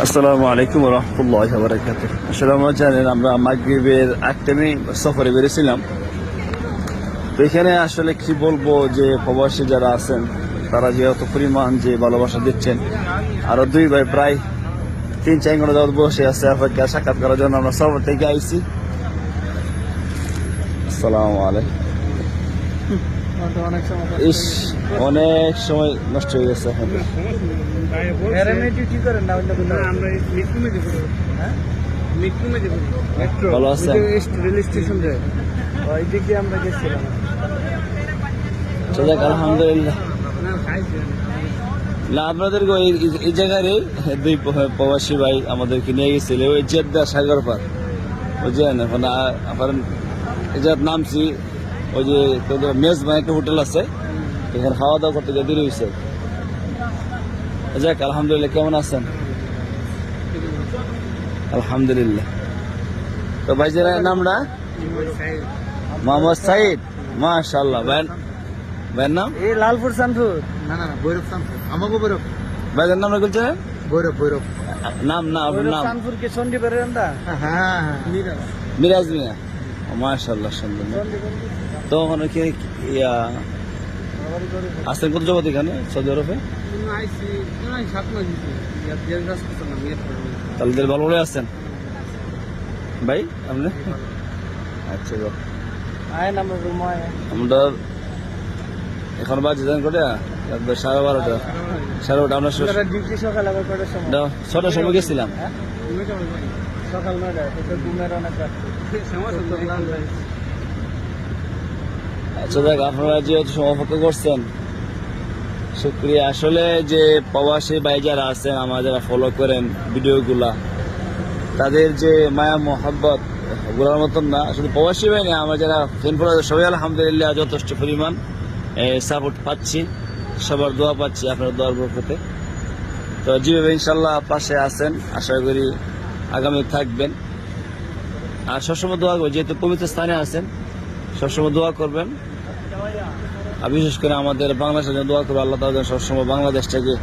আসসালামু আলাইকুম ওয়া রাহমাতুল্লাহি ওয়া বারাকাতুহু। আসলে আমরা জানেন আমরা মাগরিবের আগ টাইমে সফরে বেরিয়েছিলাম। তো এখানে আসলে কি বলবো যে প্রবাসী যারা আছেন তারা যে অত পরিমাণ যে ভালোবাসা দিচ্ছেন, আরো দুই ভাই প্রায় 3-4 ঘন্টা যাবত বসে আছে অপেক্ষা সাক্ষাৎ করার জন্য। আমরা সফর থেকে আইছি। আসসালামু আলাইকুম। ইস, অনেক সময় নষ্ট হয়ে গেছে এখন। ভালো আছেন? আলহামদুলিল্লাহ। না, আপনাদেরকে এই জায়গায় দুই প্রবাসী ভাই আমাদেরকে নিয়ে গেছিল ওই জেদ্দা সাগর পার, বুঝলেন? এখন আপনার এই জায়গার নামছি, ওই যে মেজবান একটা হোটেল আছে, এখানে খাওয়া দাওয়া করতে গিয়ে দেরি হয়েছে। যাক, আলহামদুলিল্লাহ। কেমন আছেন? আলহামদুলিল্লাহ। তো ভাইজের নামটা? মোহাম্মদ সাইদ। মাশাআল্লাহ। ভাইয়ের নাম? এই লালপুর শানপুর। না, ভৈরব শানপুর। আমাকে ভৈরব। ভাইয়ের নাম বলছেন? ভৈরব। নাম না, আপনার নাম? শানপুর কে চন্ডীগড়ের না? হ্যাঁ, মিরাজ মিয়া। মাশাআল্লাহ, সুন্দর। তো ওখানে কি আসছেন কত জগৎ এখানে সৌদি আরবে? তাহলে ভালো করে আসছেন ভাই আপনি? আচ্ছা, আমরা এখন বাজে যান করে 12:30। 12:30। আমরা ছটার সময় গেছিলাম। সকাল 9টায় ঘুমের অনেক। আচ্ছা, দেখ, আপনারা যেহেতু অপেক্ষা করছেন, শুক্রিয়া। আসলে যে প্রবাসী ভাই যারা আছেন, আমার যারা ফলো করেন ভিডিওগুলা, তাদের যে মায়া মোহাব্বত বলার মতন না। শুধু প্রবাসী ভাই না, আমার যারা ফ্রেন্ড ফলোয়ার সবাই আলহামদুলিল্লাহ যথেষ্ট পরিমাণ সাপোর্ট পাচ্ছি, সবার দোয়া পাচ্ছি আপনার দোয়ার বরকতে। তো যেভাবে ইনশাল্লাহ পাশে আছেন, আশা করি আগামী থাকবেন। আর সবসময় দোয়া করবেন, যেহেতু পবিত্র স্থানে আছেন, সবসময় দোয়া করবেন। আর বিশেষ করে আমাদের বাংলাদেশের জন্য দোয়া করবো, আল্লাহ তাআলা সবসময় বাংলাদেশটাকে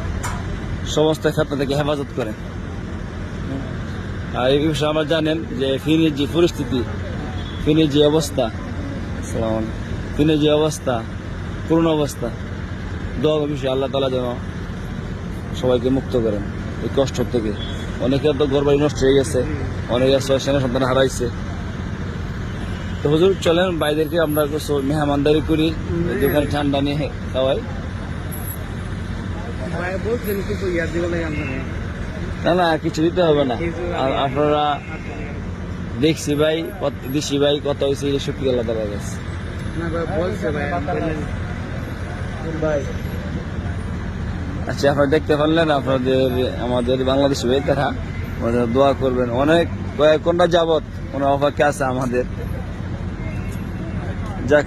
সমস্ত ক্ষেত্র থেকে হেফাজত করেন। আর এই বিষয়ে আমরা জানেন যে ফিনের যে পরিস্থিতি, ফিনের যে অবস্থা, ফিনের যে অবস্থা, করুণ অবস্থা, দোয়া বিষয়ে আল্লাহ তাআলা যেন সবাইকে মুক্ত করেন এই কষ্ট থেকে। অনেকের তো ঘর বাড়ি নষ্ট হয়ে গেছে, অনেকে সেনা সন্তান হারাইছে। তো হুজুর চলেন ভাইদেরকে আমরা কিছু মেহমানদারি করি, যেখানে ঠান্ডা নিয়ে খাওয়াই। না, কিছু দিতে হবে না। আপনারা দেখছি ভাই, দিছি ভাই, কত হয়েছে শুক্রিয়া আল্লাহ তাআলার কাছে। আচ্ছা, আপনারা দেখতে পারলেন, আপনাদের আমাদের বাংলাদেশি ভাই তারা আমাদের দোয়া করবেন। অনেক কয়েক ঘন্টা যাবত ওনার অপেক্ষা আছে আমাদের। যাক,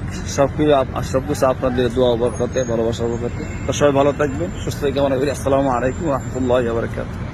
সবকিছু আপনাদের দোয়া বরকতে, ভালোবাসার বরকতে। তো সবাই ভালো থাকবেন, সুস্থ কামনা করি। আসসালামু আলাইকুম ওয়া রাহমাতুল্লাহি ওয়া বারাকাতুহু।